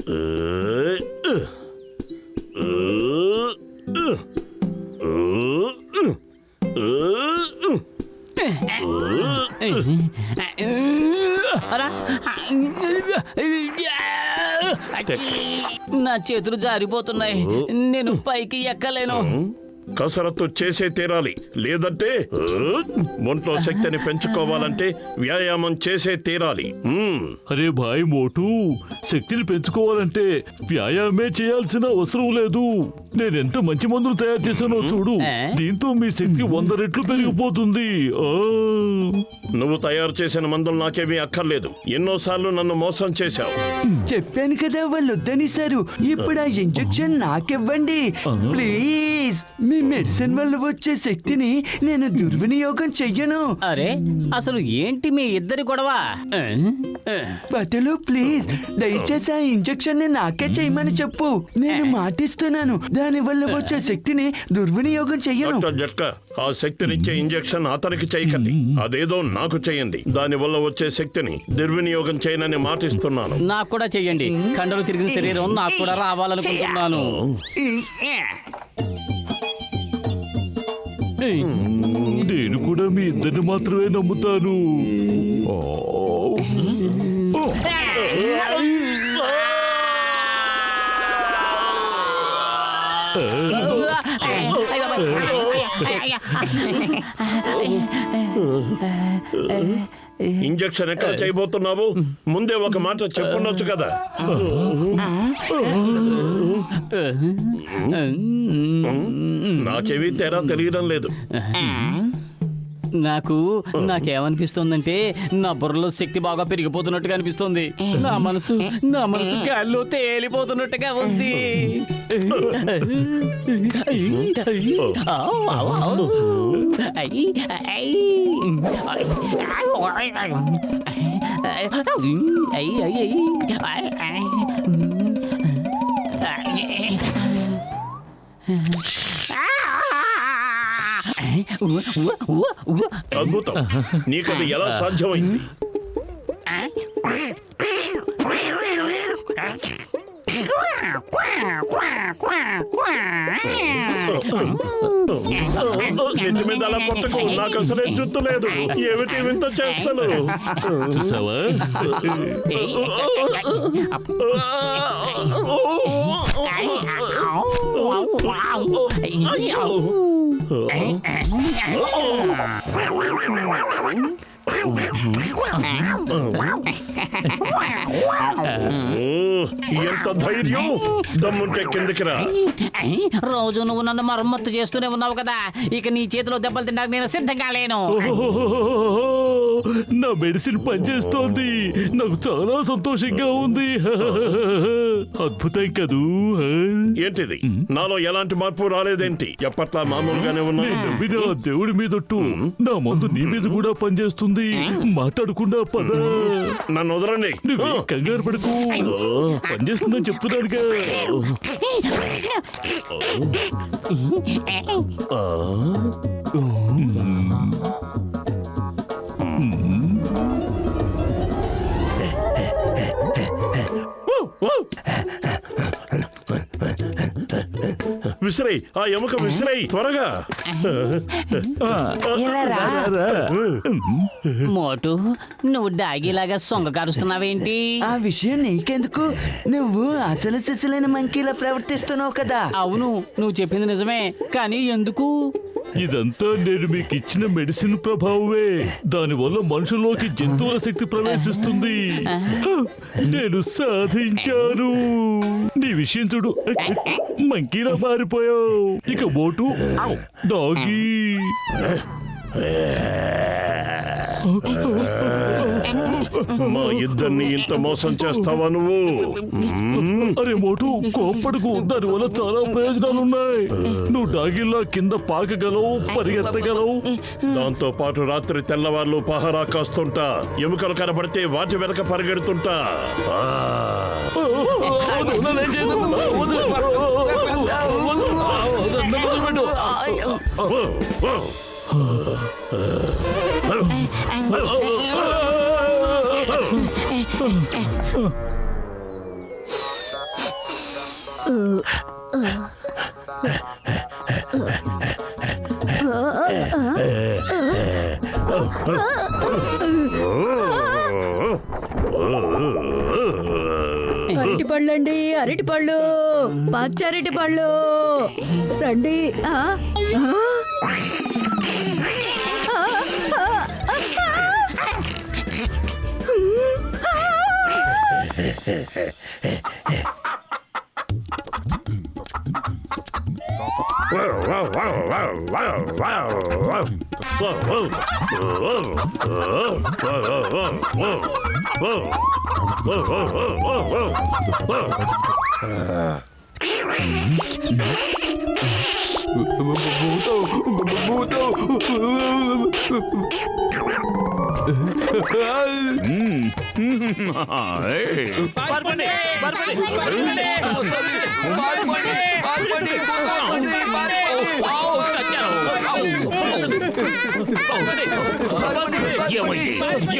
నా చేతులు జారిపోతున్నాయి, నేను పైకి ఎక్కలేను. కసరత్తు చేసే తీరాలి, లేదంటే ఒంట్లో శక్తిని పెంచుకోవాలంటే వ్యాయామం చేసే తీరాలి. అరే భాయ్ మోటు, శక్తిని పెంచుకోవాలంటే వ్యాయామే చేయాల్సిన అవసరం లేదు. నేనెంత మంచి మందులు తయారు చేశానో చూడు, దీంతో మీ శక్తి 100 రెట్లు పెరిగిపోతుంది. నువ్వు తయారు చేసిన మందులు నాకేమీ అక్కర్లేదు. ఎన్నోసార్లు నన్ను మోసం చేశావు. చెప్పాను కదా వాళ్ళు వద్దనిసారు. ఇప్పుడు ఆ ఇంజెక్షన్ నాకివ్వండి ప్లీజ్. మీ మెడిసిన్ వల్ల వచ్చే శక్తిని నేను దుర్వినియోగం చెయ్యను. అరే అసలు ఏంటి మీ ఇద్దరి గొడవ? బతులు ప్లీజ్, దయచేసి ఆ ఇంజెక్షన్ ని నాకే చెయ్యమని చెప్పు. నేను మాటిస్తున్నాను, దాని వల్ల వచ్చే శక్తిని దుర్వినియోగం చెయ్యను. జట్కా, ఆ శక్తినిచ్చే ఇంజెక్షన్ అతనికి చేయకండి, అదేదో నాకు చెయ్యండి. దాని వల్ల వచ్చే శక్తిని దుర్వినియోగం చేయనని మాటిస్తున్నాను. నాకు కూడా చెయ్యండి. కండలు తిరిగిన శరీరం నాకు కూడా రావాలనుకుంటున్నాను. నేను కూడా మీ ఇద్దరిని మాత్రమే నమ్ముతాను. ఇంజెక్షన్ ఎక్కడ చేయబోతున్నావు? ముందే ఒక మాట చెప్పుండొచ్చు కదా. నాకేమీ తేడా తెలియడం లేదు. నాకేమనిపిస్తుందంటే నా బుర్రలో శక్తి బాగా పెరిగిపోతున్నట్టుగా అనిపిస్తుంది. నా మనసు గాల్లో తేలిపోతున్నట్టుగా ఉంది. అద్భుతం, నీకది ఎలా సాధ్యమైంది? నెత్తి మీద అలా కొట్టకు, నాకు అసలే జుత్తు లేదు. ఏమిటి వింత చేస్తాను? చూసావా? ఎంత ధైర్యం! దమ్ముంటే కిందకి రా. రోజు నువ్వు నన్ను మరమ్మత్తు చేస్తూనే ఉన్నావు కదా, ఇక నీ చేతిలో దెబ్బలు తినడానికి నేను సిద్ధంగా లేను. నా మెడిసిన్ పనిచేస్తోంది, నాకు చాలా సంతోషంగా ఉంది. అద్భుతం కదూ. ఏంటిది? నాలో ఎలాంటి మార్పు రాలేదేంటి? ఎప్పట్లా మామూలుగానే ఉన్నా. దేవుడి మీదొట్టు, నా మందు నీ మీద కూడా పనిచేస్తుంది. మాట్లాడకుండా పద. నన్ను వదలండి. నువ్వే కంగారు పడుకు, పనిచేస్తుందని చెప్తున్నానుగా. విసిరై, ఆ ఎముక విసిరై త్వరగా. మోటు, నువ్వు డాగిలాగా సొంగ కారుస్తున్నావేంటి? ఆ విషయం నీకెందుకు? నువ్వు అసలు సిసలైన మంకీలా ప్రవర్తిస్తున్నావు కదా. అవును, నువ్వు చెప్పింది నిజమే, కానీ ఎందుకు? ఇదంతా నేను మీకు ఇచ్చిన మెడిసిన్ ప్రభావమే. దానివల్ల మనుషుల్లోకి జంతువుల శక్తి ప్రవేశిస్తుంది. నేను సాధించాను. నీ విషయం చూడు, మంకీలా మారిపోయావు. ఇక మోటు డాగి. మా ఇద్దరిని ఇంత మోసం చేస్తావా నువ్వు? అరే మోటు, కోప్పడుకు, దానివల్ల చాలా ప్రయోజనాలున్నాయి. నువ్వు డాగిల్లా కింద పాకగలవు, పరిగెత్తగలవు. దాంతో పాటు రాత్రి తెల్లవార్లు పహారా కాస్తుంటా. ఎముకలు కనబడితే వాటి వెనక పరిగెడుతుంటా. అరటి పళ్ళండి, అరటి పళ్ళు, పచ్చరటి పళ్ళు రండి.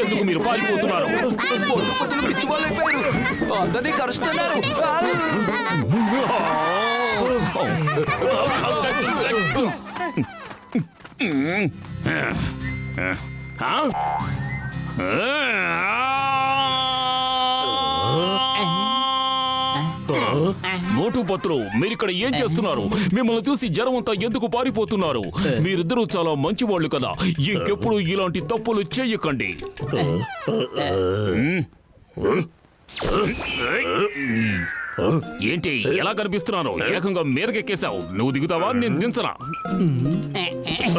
ఎందుకు మీరు పారిపోతున్నారు? అందరినీ కరుస్తున్నారు. మోటు పత్రు, మీరిక్కడ ఏం చేస్తున్నారు? మిమ్మల్ని చూసి జనం అంతా ఎందుకు పారిపోతున్నారు? మీరిద్దరూ చాలా మంచి వాళ్ళు కదా, ఇంకెప్పుడు ఇలాంటి తప్పులు చెయ్యకండి. ఏంటి ఎలా కనిపిస్తున్నాను? ఏకంగా మీరకెక్కేశావు. నువ్వు దిగుతావా? నేను దించనా?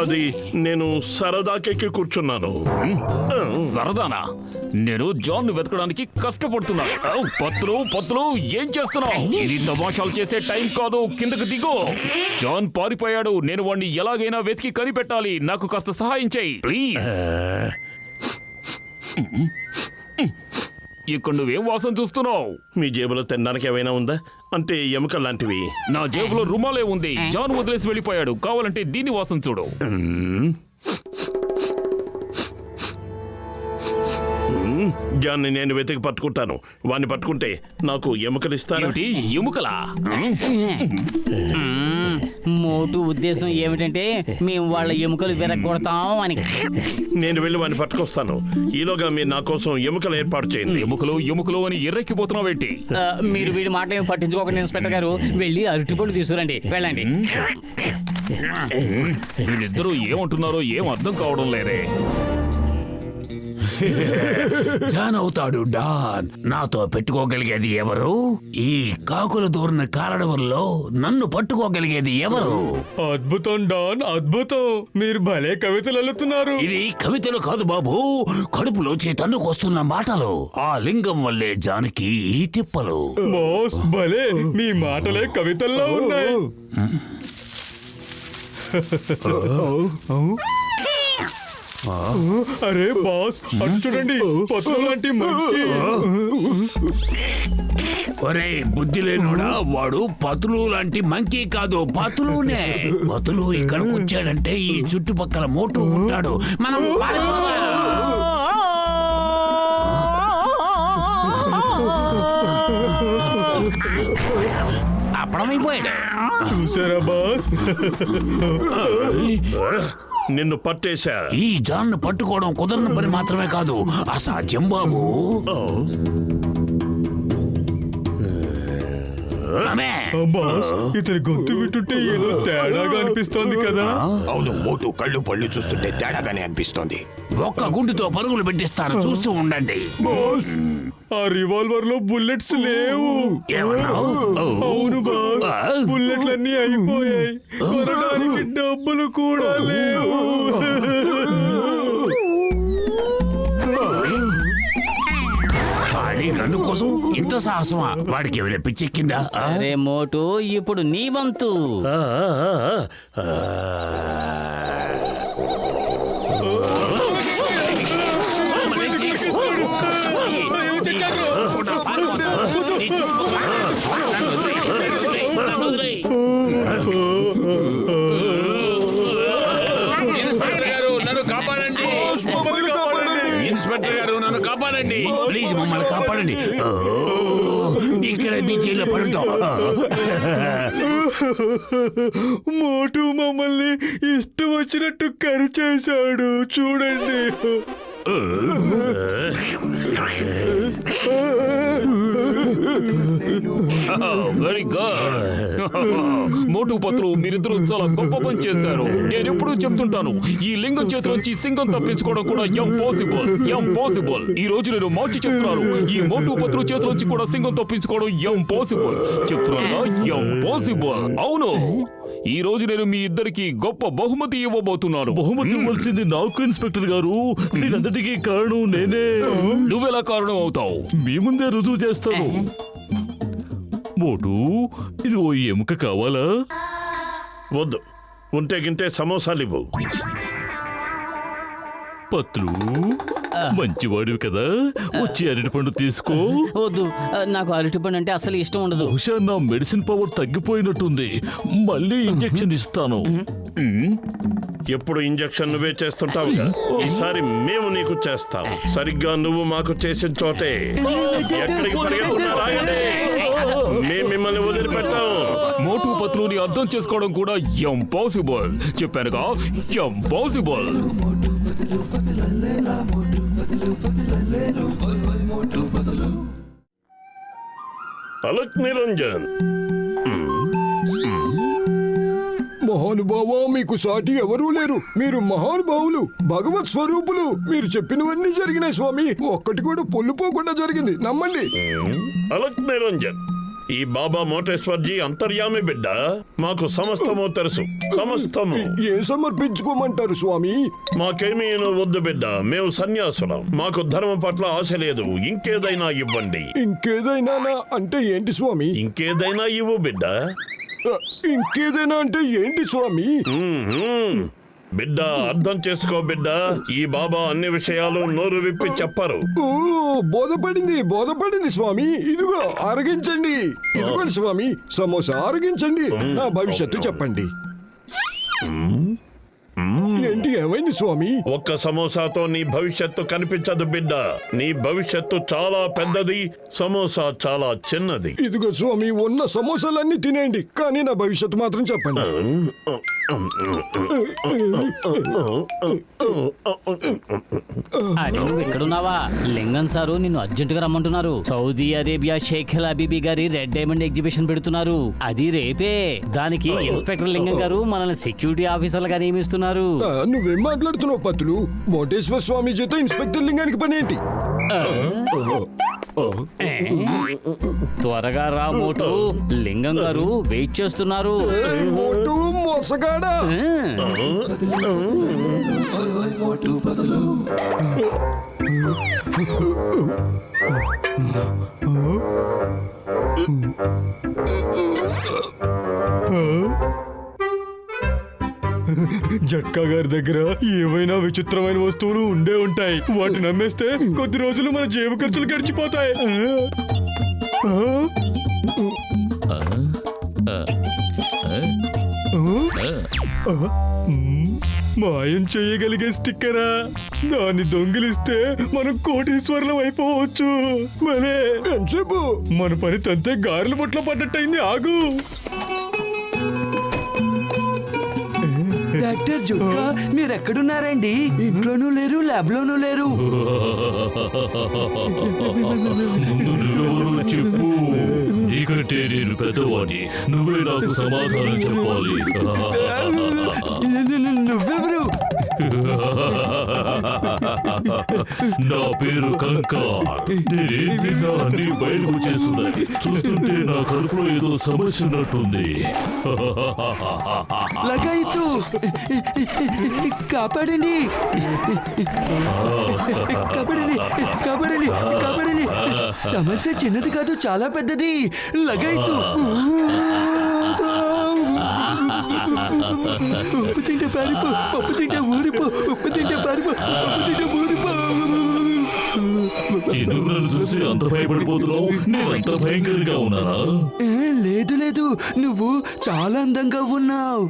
అది నేను సరదాకెక్కి కూర్చున్నాను. సరదానా? నేను జాన్ ను వెతకడానికి కష్టపడుతున్నాను. పత్తులు ఏం చేస్తున్నావు? ఇది తమాషాలు చేసే టైం కాదు. కిందకు దిగు. జాన్ పారిపోయాడు. నేను వాడిని ఎలాగైనా వెతికి కనిపెట్టాలి. నాకు కాస్త సహాయం చేయి ప్లీజ్. ఇక్కడ నువ్వేం వాసన చూస్తున్నావు? మీ జేబులో తినడానికి ఏమైనా ఉందా? అంటే ఎముక లాంటివి. నా జేబులో రుమాలే ఉంది. జాన్ వదిలేసి వెళ్ళిపోయాడు. కావాలంటే దీన్ని వాసన చూడు. జాన్ని నేను వెతికి పట్టుకుంటాను. వాడిని పట్టుకుంటే నాకు ఎముకలు ఇస్తాను. ఏమిటి ఎముకలా? మోటు ఉద్దేశం ఏమిటంటే మేము వాళ్ళ ఎముకలు విరగొడతాం అని. నేను వెళ్ళి వాడిని పట్టుకొస్తాను. ఈలోగా మీరు నా కోసం ఎముకలు ఏర్పాటు చేయండి. ఎముకలు అని ఎర్రెక్కిపోతున్నావేంటి? మీరు వీడి మాట ఏమి పట్టించుకోకండి ఇన్స్పెక్టర్ గారు. వెళ్ళి అరటిపళ్ళు తీసుకురండి. వెళ్ళండి. వీళ్ళిద్దరూ ఏమంటున్నారో ఏం అర్థం కావడం లేదే. జాన్ అవుతాడు డాన్. నాతో పెట్టుకోగలిగేది ఎవరు? ఈ కాకులు దూరిన కారడవుల్లో నన్ను పట్టుకోగలిగేది ఎవరు? అద్భుతం డాన్, అద్భుతం. మీరు భలే కవితలు అల్లుతున్నారు. ఇది కవితలు కాదు బాబు, కడుపులోంచి తన్నుకొస్తున్న మాటలు. ఆ లింగం వల్లే జానికి ఈ తిప్పలు. బాస్ భలే, మీ మాటలే కవితల్లో ఉన్నాయి. అరే బాస్, అటు చూడండి, పత్తులు లాంటి మంచి. ఒరే బుద్ధి లేనుడా, వాడు పతులు లాంటి మంకీ కాదు, పతులునే. పతులు ఇక్కడికి వచ్చాడంటే ఈ చుట్టుపక్కల మోటు ఉంటాడు. మనం అప్పుడమైపోయాడు. చూసారా బాస్? నిన్ను పట్టేశా. ఈ జాన్ను పట్టుకోవడం కుదరని పని మాత్రమే కాదు, అసాధ్యం బాబు. బాస్, ఇతని గొంతు వింటుంటే ఏదో తేడాగా అనిపిస్తోంది కదా? అవును, మోటు కళ్ళు పళ్ళు చూస్తుంటే తేడాగానే అనిపిస్తోంది. ఒక్క గుండుతో పరుగులు పెట్టిస్తాను, చూస్తూ ఉండండి. బాస్, ఆ రివాల్వర్ లో బుల్లెట్స్ లేవు. ఏమన్నావు? అవును బాస్, బుల్లెట్లన్నీ అయిపోయాయి. కొనడానికి డబ్బులు కూడా లేవు. గన్ను కోసం ఇంత సాహసమా? వాడికి ఏమైనా పిచ్చెక్కిందా? అరే మోటు, ఇప్పుడు నీ వంతు. ఇన్స్పెక్టర్ గారు, నన్ను కాపాడండి ప్లీజ్, మమ్మల్ని కాపాడండి. ఇక్కడ మీ జైల్లో పడుతాం. మోటు మమ్మల్ని ఇష్టం వచ్చినట్టు కరి చేశాడు చూడండి. Very good. మోటు పత్రు, మీరిద్దరూ చాలా గొప్ప పని చేశారు. నేను ఎప్పుడూ చెప్తుంటాను, ఈ లింగం చేతిలోంచి సింగం తప్పించుకోవడం కూడా ఇంపాసిబుల్. ఈ రోజు నేను మార్చి చెప్తున్నాను, ఈ మోటు పత్రు చేతిలోంచి కూడా సింగం తప్పించుకోవడం ఇంపాసిబుల్. చెప్తున్నాను, ఇంపాసిబుల్. అవును, ఈ రోజు నేను మీ ఇద్దరికి గొప్ప బహుమతి ఇవ్వబోతున్నాను. బహుమతి ఇవ్వాల్సింది నాకు ఇన్స్పెక్టర్ గారు. దీనంతటికీ కారణం నేనే. నువ్వెలా కారణం అవుతావు? మీ ముందే రుజువు చేస్తాను. మోటు, ఇది ఓ ఎముక కావాలా? వద్దు, ఉంటే గింటే సమోసాలు ఇవ్వు. పత్రు, మంచివాడివి కదా, వచ్చి అరటిపండు తీసుకో. వద్దు, నాకు అరటిపండు అంటే అసలు ఇష్టం ఉండదు. బహుశా నా మెడిసిన్ పవర్ తగ్గిపోయినట్టుంది. మళ్ళీ ఇంజెక్షన్ ఇస్తాను. ఎప్పుడు ఇంజెక్షన్ నువ్వే చేస్తుంటావుగా, ఈసారి మేము నీకు చేస్తాం. సరిగ్గా నువ్వు మాకు చేసిన చోటే. ఎక్కడికి పరిగెత్తుతున్నారు? ఆగండి. మేము మిమ్మల్ని వదిలిపెట్టాం. మోటు పత్రుని అర్థం చేసుకోవడం కూడా ఇంపాసిబుల్. చెప్పానుగా, ఇంపాసిబుల్. అలక్ నిరంజన్, మహానుభావా, మీకు సాటి ఎవరూ లేరు. మీరు మహానుభావులు, భగవత్ స్వరూపులు. మీరు చెప్పినవన్నీ జరిగినాయి స్వామి. ఒక్కటి కూడా పొల్లుపోకుండా జరిగింది, నమ్మండి. అలక్ నిరంజన్, ఈ బాబా మోటేశ్వర్జీ అంతర్యామి బిడ్డ. మాకు సమస్తము తెలుసు, సమస్తము. ఏం సమర్పించుకోమంటారు స్వామి? మాకేమీ వద్దు బిడ్డ, మేము సన్యాసులం. మాకు ధర్మం పట్ల ఆశ లేదు. ఇంకేదైనా ఇవ్వండి. ఇంకేదైనా అంటే ఏంటి స్వామి? ఇంకేదైనా ఇవ్వు బిడ్డ. ఇంకేదైనా అంటే ఏంటి స్వామి? బిడ్డ, అర్థం చేసుకో బిడ్డ. ఈ బాబా అన్ని విషయాలు నోరు విప్పి చెప్పరు. ఓ, బోధపడింది స్వామి. ఇదిగో ఆరగించండి. ఇదిగోండి స్వామి, సమోసా ఆరగించండి. నా భవిష్యత్తు చెప్పండి. ఏంటి, ఏమైంది స్వామి? ఒక్క సమోసాతో నీ భవిష్యత్తు కనిపించదు బిడ్డ. నీ భవిష్యత్తు చాలా పెద్దది, సమోసా చాలా చిన్నది. ఇదిగో స్వామి, ఉన్న సమోసాలన్నీ తినేయండి, కానీ నా భవిష్యత్తు మాత్రం చెప్పండి. అరే, నువ్వు ఎక్కడున్నావా? లింగన్ సారు నిన్ను అర్జెంటుగా రమ్మంటున్నారు. సౌదీ అరేబియా షేక్ అబీబీ గారి రెడ్ డైమండ్ ఎగ్జిబిషన్ పెడుతున్నారు. అది రేపే. దానికి ఇన్స్పెక్టర్ లింగం గారు మనల్ని సెక్యూరిటీ ఆఫీసర్లుగా నియమిస్తున్నారు. నువ్వేం మాట్లాడుతున్నావు పత్తులు? మోటేశ్వర స్వామీజీతో ఇన్స్పెక్టర్ లింగానికి పని ఏంటి? త్వరగా రా మోటు, లింగం గారు వెయిట్ చేస్తున్నారు. మోటు మోసగాడా! జట్కా గారి దగ్గర ఏవైనా విచిత్రమైన వస్తువులు ఉండే ఉంటాయి. వాటిని అమ్మేస్తే కొద్ది రోజులు మన జేబు ఖర్చులు గడిచిపోతాయి. మాయం చేయగలిగే స్టిక్కరా? దాన్ని దొంగిలిస్తే మనం కోటీశ్వరులం అయిపోవచ్చు. మరే ఎంతసేపు? మన పని తంతే గారెల బొట్లో పడ్డట్టయింది. ఆగు. డాక్టర్ జుక్కా, మీరెక్కడున్నారండి? ఇంట్లోనూ లేరు, ల్యాబ్ లోనూ లేరు. చెప్పు, నీకంటే నేను పెద్దవాడిని. నువ్వే నాకు సమాధానం చెప్పాలి. నువ్వెవరు? నా పేరు కంకార్. నేనేం తిన్నా అన్ని బయటకు వచ్చేస్తున్నాయి. చూస్తుంటే నా కడుపులో ఏదో సమస్య ఉన్నట్టుంది. లగాయితు, కాపాడండి, కాపాడండి, కాపాడండి, కాపాడండి. సమస్య చిన్నది కాదు, చాలా పెద్దది. లగాయితు. ఉప్పు తింటే పారిపో, ఉప్పు తింటే ఊరిపో, ఉప్పు తింటే పారిపో, ఉప్పు తింటే ఊరిపో. ఎందుకు నన్ను చూసి అంత భయపడిపోతున్నావు? నేను అంత భయంకరంగా ఉన్నానా? లేదు లేదు, నువ్వు చాలా అందంగా ఉన్నావు.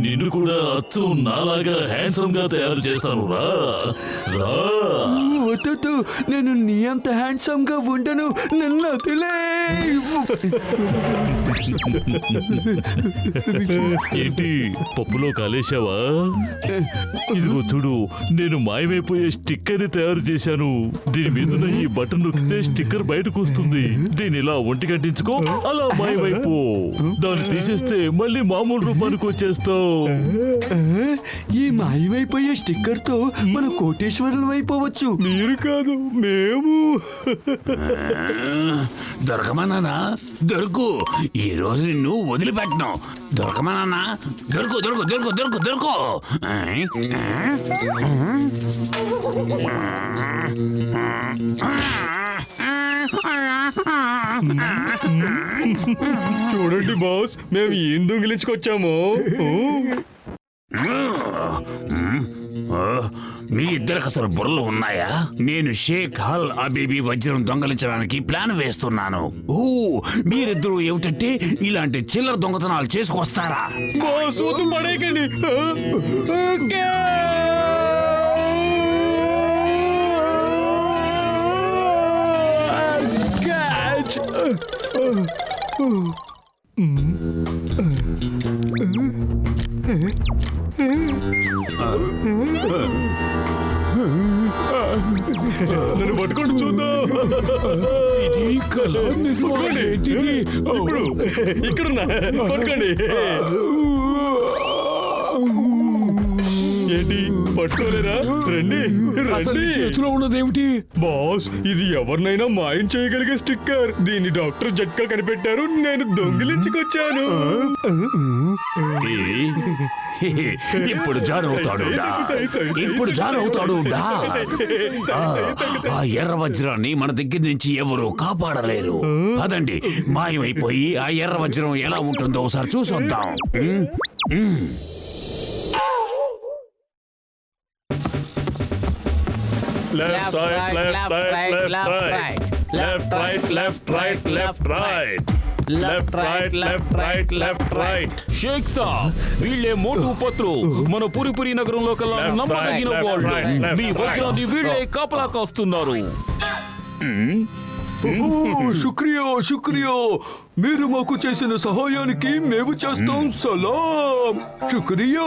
నిన్ను కూడా అచ్చు నాలాగా హ్యాండ్సమ్ గా తయారు చేస్తాను రా. వద్దు, నేను నీ అంత హ్యాండ్సమ్ గా ఉండను, నన్ను వదిలే. ఏంటి పప్పులో కాలేశావా? ఇదిగో చూడు, నేను మాయమైపోయే స్టిక్కర్ ని తయారు చేశాను. దీని మీద ఈ బటన్ నొక్కితే స్టిక్కర్ బయటకు వస్తుంది. దీని ఇలా ఒంటి కట్టించుకో, అలా మాయమైపో. దాన్ని తీసేస్తే మళ్ళీ మామూలు రూపానికి వచ్చేస్తావు. ఈ మాయమైపోయే స్టిక్కర్ తో మన కోటేశ్వరులు అయిపోవచ్చు. మీరు కాదు, మేము. దొరకమన్నానా? దొరుకు. ఈ రోజు నిన్ను వదిలిపెట్టను. దొరకమన్నానా? దొరుకు దొరుకు దొరుకు దొరుకు దొరుకు. చూడండి బాస్, మేము ఏం దొంగిలించుకొచ్చామో. మీ ఇద్దరికి అసలు బుర్రలు ఉన్నాయా? నేను షేక్ హల్ అబీబీ వజ్రం దొంగలించడానికి ప్లాన్ వేస్తున్నాను. మీరిద్దరూ ఏమిటంటే ఇలాంటి చిల్లర దొంగతనాలు చేసుకొస్తారా? బాస్ వద్దు, పడేయకండి. నన్ను పట్టుకోండి చూద్దాం. ఇది కళ. ఇప్పుడు ఇక్కడున్నా, పట్టుకోండి. ఏంటి పట్టుకోలేరా? రండి రండి. చేతిలో ఉన్నదేమిటి? బాస్, ఇది ఎవరినైనా మాయం చేయగలిగే స్టిక్కర్. దీన్ని డాక్టర్ జట్కా కనిపెట్టారు, నేను దొంగిలించుకొచ్చాను. ఇప్పుడు జాన్ అవుతాడు. ఇప్పుడు జాన్ అవుతాడు. ఆ ఎర్ర వజ్రాన్ని మన దగ్గర నుంచి ఎవరు కాపాడలేరు. అదండి, మాయమైపోయి ఆ ఎర్ర వజ్రం ఎలా ఉంటుందో ఒకసారి చూసొద్దాం. Left, right, left, right. Left, right, left, right, left, right. Left, right, left, right, left, right. Sheikh సాబ్, వీళ్ళే మోటు పత్రు. మన పురిపురి నగరంలో కల్లా నమ్మదగిన వాళ్ళు. మీ వజ్రాన్ని వీళ్ళే కాపలా కాస్తున్నారు. శుక్రియా శుక్రియా, మీరు మాకు చేసిన సహాయానికి మేము చేస్తాం సలాం. శుక్రియా.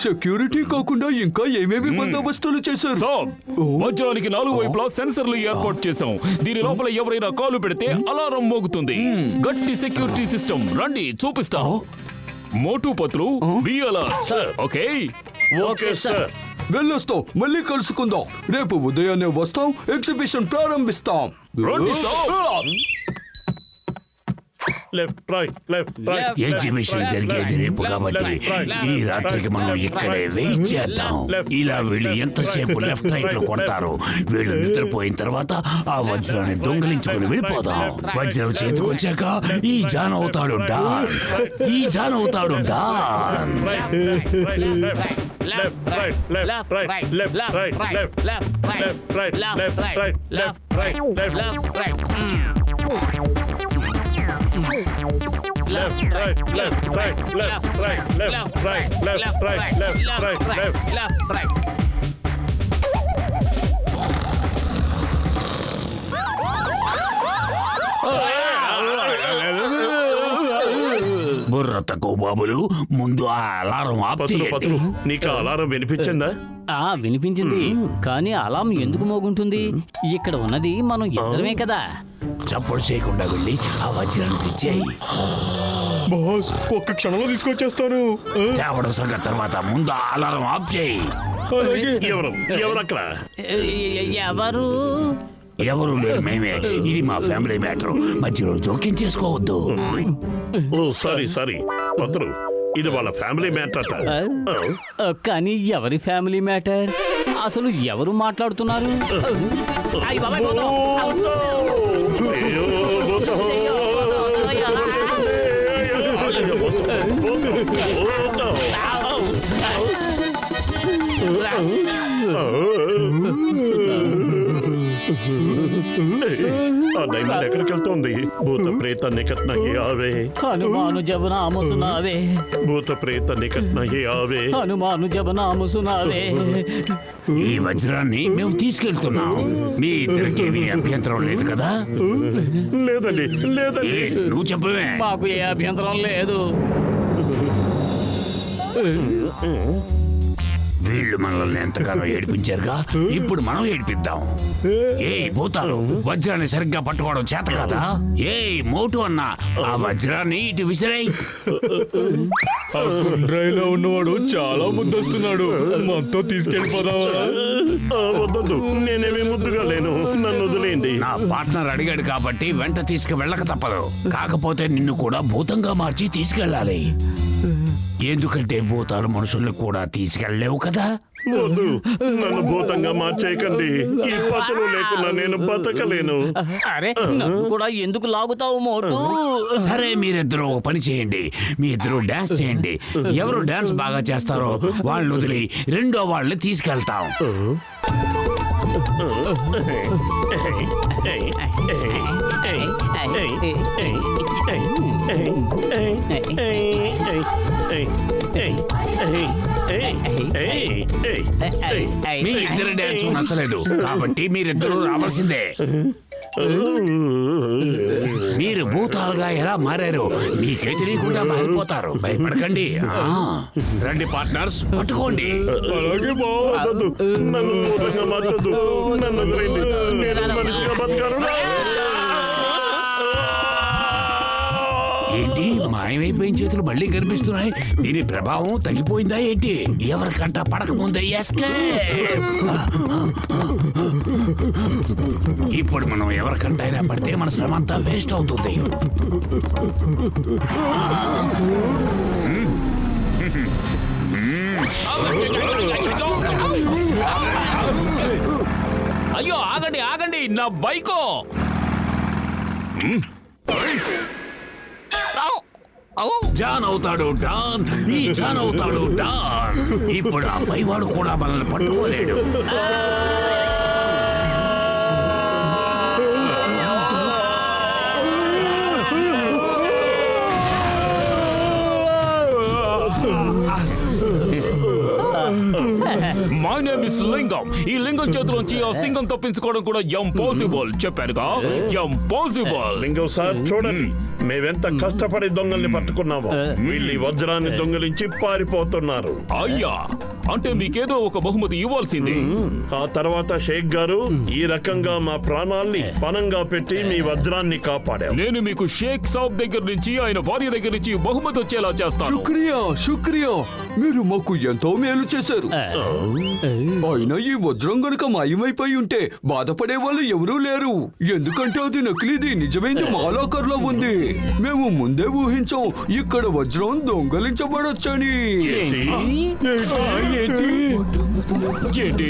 సెక్యూరిటీ కాకుండా ఇంకా ఏమేమి బందోబస్తులు చేశారు? సాబ్, వజ్రానికి 4 వైపులా సెన్సర్లు ఏర్పాటు చేశాం. దీని లోపల ఎవరైనా కాలు పెడితే అలారం మోగుతుంది. గట్టి సెక్యూరిటీ సిస్టమ్. రండి చూపిస్తాం. Motu Patlu, be alert. Okay okay sir. వెళ్ళొస్తాం, మళ్ళీ కలుసుకుందాం. రేపు ఉదయాన్నే వస్తాం, ఎగ్జిబిషన్ ప్రారంభిస్తాం. రండి సాబ్. Left, right, left, right. Exhibition జరిగేది రేపు కాబట్టి ఈ రాత్రికి మనం ఇక్కడే వెయిట్ చేద్దాం. ఇలా వీళ్ళు ఎంతసేపు లెఫ్ట్ రైట్ లో కొడతారు. వీళ్ళు నిద్రపోయిన తర్వాత ఆ వజ్రాన్ని దొంగిలించుకుని వెళ్ళిపోదాం. వజ్రం చేతికి వచ్చాక ఈ జాన్ అవుతాడు డాన్. ఈ జాన్ అవుతాడు don. Left, right, left, right, left, right, left, left, right, left, right, left, right, left, right. Left, right, left, right, left, right, left, right, left, right, left, right, left, right. బుర్ర తక్కువ బాబులు, ముందు ఆ alarm off పతులు పతులు, చేయండి. నీకు alarm వినిపించిందా? వినిపించింది, కానీ అలాం ఎందుకు మోగుంటుంది? ఇక్కడ ఉన్నది మనం ఇద్దరమే కదా. చప్పుడు చేయకుండా వెళ్ళి ఆ వజ్రాన్ని తెచ్చేయి. బాస్, ఒక్క క్షణంలో తీసుకొచ్చేస్తాను. తేవడం సంగతి తర్వాత ముందు ఆ అలారం ఆఫ్ చేయి. ఎవరు అక్కడ? ఎవరు? ఎవరు లేరు, మేమే. ఇది మా ఫ్యామిలీ మ్యాటర్, మధ్యలో జోక్యం చేసుకోవద్దు. ఓ సారీ పతులు, ఇది వాళ్ళ ఫ్యామిలీ మ్యాటర్ అట. కానీ ఎవరి ఫ్యామిలీ మ్యాటర్? అసలు ఎవరు మాట్లాడుతున్నారు? ఆ డైమండ్ ఎక్కడికి వెళ్తోంది? భూత ప్రేత నికట్ నహీ ఆవే, హనుమాను జబ నామ సునావే, భూత ప్రేత నికట్ నహీ ఆవే. హనుమాను జబ నామ సునావే. ఈ వజ్రాన్ని మేము తీసుకెళ్తున్నాం. మీ ఇద్దరికి అభ్యంతరం లేదు కదా? లేదండి, లేదండి. నువ్వు చెప్పవే. మాకు ఏ అభ్యంతరం లేదు. వీళ్ళు మనల్ని ఎంతగానో ఏడిపించారుగా, ఇప్పుడు మనం ఏడిపిద్దాం. ఏ భూతాలు, వజ్రాన్ని సరిగ్గా పట్టుకోవడం చేత కదా? ఏ మోటు అన్న, ఆ వజ్రాన్ని ఇటు విసిరాయి. రైలో ఉన్నవాడు చాలా ముద్దొస్తున్నాడు, మనతో తీసుకెళ్ళిపోదావా? వద్దు, నేనేమి ముద్దుగా లేను, నన్ను వదిలేయండి. నా పార్ట్నర్ అడిగాడు కాబట్టి వెంట తీసుకు వెళ్ళక తప్పదు. కాకపోతే నిన్ను కూడా భూతంగా మార్చి తీసుకెళ్ళాలి. ఎందుకంటే భూతాలు మనుషుల్ని కూడా తీసుకెళ్ళలేవు కదా. వద్దు, నన్ను భూతంగా మార్చేయకండి. ఈ పతులు లేకుండా నేను బతకలేను. అరే నన్ను కూడా ఎందుకు లాగుతావు మోటు? సరే, మీరిద్దరూ ఒక పని చేయండి. మీ ఇద్దరు డాన్స్ చేయండి. ఎవరు డాన్స్ బాగా చేస్తారో వాళ్ళు వదిలి రెండో వాళ్ళని తీసుకెళ్తాం. మీ ఇద్దరు డాన్స్ నచ్చలేదు కాబట్టి మీరిద్దరూ రావాల్సిందే. మీరు భూతాలుగా ఎలా మారారు మీకే తెలియకుండా మారిపోతారు. భయపడకండి. రండి పార్ట్నర్స్, పట్టుకోండి. అలాగే బావద్దు, నన్ను భూతంగా మార్చొద్దు, నన్ను వదిలేయండి. నేను మనిషిగా బతకాను. ఏంటి మాయమైపోయిన చేతులు మళ్ళీ కనిపిస్తున్నాయి? దీని ప్రభావం తగ్గిపోయిందా ఏంటి? ఎవరికంట పడకముందే ఎస్కేప్. ఇప్పుడు మనం ఎవరికంటైనా పడితే మన శ్రమ అంతా వేస్ట్ అవుతుంది. అయ్యో ఆగండి ఆగండి, నా బైకో. జాన్ అవుతాడు డాన్, ఈ జాన్ అవుతాడు డాన్. ఇప్పుడు ఆ పైవాడు కూడా మనల్ని పట్టుకోలేడు. మై నేమ్ ఇస్ లింగం. ఈ లింగం చేతిలోంచి ఆ సింగం తప్పించుకోవడం కూడా ఇంపాసిబుల్. చెప్పానుగా, ఇంపాసిబుల్. లింగం సార్ చూడండి, మేవెంత కష్టపడి దొంగల్ని పట్టుకున్నామో. వీళ్ళు ఈ వజ్రాన్ని దొంగిలించి పారిపోతున్నారు. అయ్యా, అంటే మీకేదో ఒక బహుమతి ఇవ్వాల్సింది. ఆ తర్వాత షేక్ గారు ఈ రకంగా మా ప్రాణాల్ని పణంగా పెట్టి మీ వజ్రాన్ని కాపాడాం. నేను మీకు షేక్ సాబ్ దగ్గర నుంచి, ఆయన భార్య దగ్గర నుంచి బహుమతి వచ్చేలా చేస్తాను. శుక్రియా, శుక్రియా, మీరు మాకు ఎంతో మేలు చేశారు. అయినా ఈ వజ్రం గనుక మాయమైపోయి ఉంటే బాధపడే వాళ్ళు ఎవరూ లేరు. ఎందుకంటే అది నకిలీది, నిజమైంది మాలాకర్లో ఉంది. మేము ముందే ఊహించాం ఇక్కడ వజ్రం దొంగలించబడొచ్చని. ఏంటి?